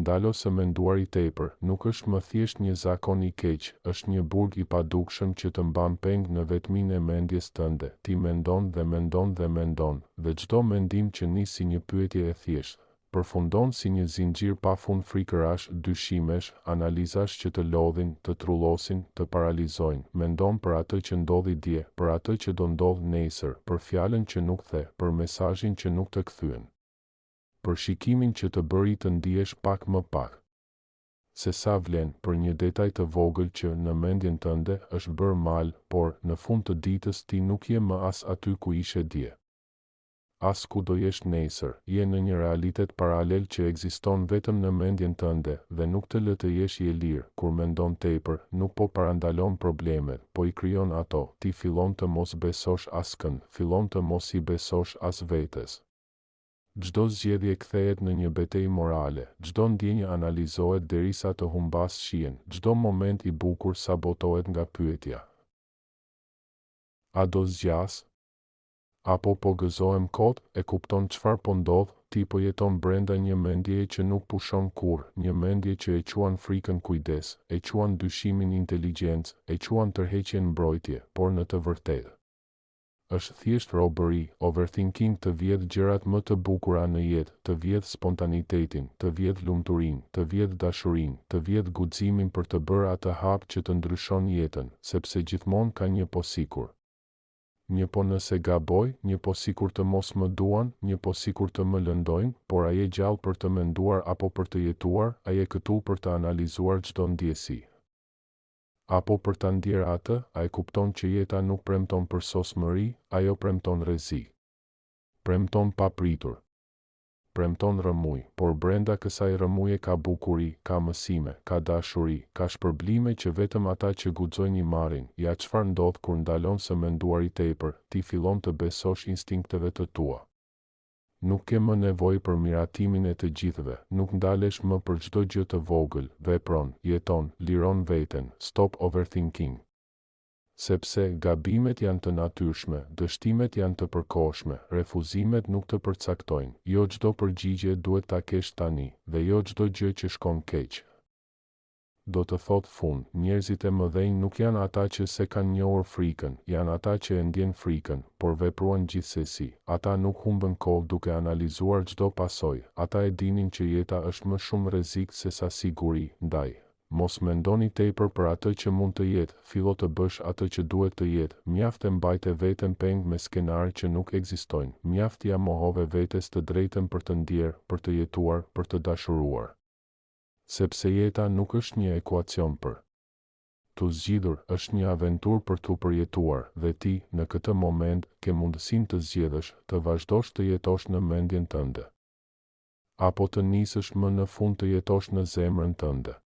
Ndalo së menduar i tepër, nuk është më thjesht një zakon i keq, është një burg i padukshëm që të mban peng në vetminë e mendjes tënde. Ti mendon dhe mendon dhe mendon, dhe çdo mendim që nis si një pyetje e thjeshtë, përfundon si një zinxhir pafund frikërash, dyshimesh, analizash që të lodhin, të trullosin, të paralizojnë. Mendon për atë që ndodhi dje, për atë që do ndodh nesër, për fjalën që nuk the, për mesazhin që nuk të kthyen, për shikimin që të bëri të ndihesh pak më pak. Se sa vlen për një detaj të vogël që në mendjen tënde është bërë mal, por në fund të ditës ti nuk je më as aty ku ishe dje. As ku do jesh nesër, je në një realitet paralel që ekziston vetëm në mendjen tënde dhe nuk të lë të jesh i lirë. Kur mendon tepër, nuk po parandalon problemet, po i krijon ato. Ti fillon të mos besosh askënd, fillon të mos i besosh as vetes. Çdo zgjedhje kthehet në një betejë morale, çdo ndjenjë analizohet derisa të humbas shijen, çdo moment i bukur sabotohet nga pyetja: a do zgjas? Apo po gëzohem kot? E kupton çfarë po ndodh? Ti po jeton brenda një mendjeje që nuk pushon kurrë, një mendje që e quan frikën kujdes, e quan dyshimin inteligjencë, e quan tërheqjen mbrojtje, por në të vërtetë është thjesht robëri. Overthinking të vjedh gjërat më të bukura në jetë, të vjedh spontanitetin, të vjedh lumturinë, të vjedh dashurinë, të vjedh guximin për të bërë atë hap që të ndryshon jetën, sepse gjithmonë ka një po sikur. Një po nëse gaboj, një po sikur të mos më duan, një po sikur të më lëndojnë, por a je gjallë për të menduar apo për të jetuar, a je këtu për të analizuar çdo ndjesi? Apo për ta ndjer atë, a e kupton që jeta nuk premton për sosmëri, ajo premton rrezik. Premton papritur. Premton rrëmuj, por brenda kësaj rrëmuje ka bukuri, ka mësime, ka dashuri, ka shpërblime që vetëm ata që guxojnë i marrin. Ja çfarë ndodh kur ndalon së menduar i tepër, ti fillon të besosh instinkteve të tua. Nuk ke më nevojë për miratimin e të gjithëve, nuk ndalesh më për çdo gjë të vogël, vepron, jeton, liron veten, stop overthinking. Sepse gabimet janë të natyrshme, dështimet janë të përkohshme, refuzimet nuk të përcaktojnë, jo çdo përgjigje duhet ta kesh tani, dhe jo çdo gjë që shkon keq do të thot fund. Njerëzit e mëdhenj nuk janë ata që se kanë njohur frikën, janë ata që e ndjen frikën, por vepruan gjithsesi. Ata nuk humbën kohë duke analizuar çdo pasojë, ata e dinin që jeta është më shumë rrezik se sa siguri. Ndaj, mos mendoni tepër për atë që mund të jetë, fillo të bësh atë që duhet të jetë. Mjaft e mbajte veten peng me skenare që nuk ekzistojnë, mjaft ja mohove vetes të drejtën për të ndjer, për të jetuar, për të dashuruar. Sepse jeta nuk është një ekuacion për tu zgjidhur, është një aventurë për tu përjetuar, dhe ti, në këtë moment, ke mundësinë të zgjedhësh, të vazhdosh të jetosh në mendjen tënde, apo të nisësh më në fund të jetosh në zemrën tënde.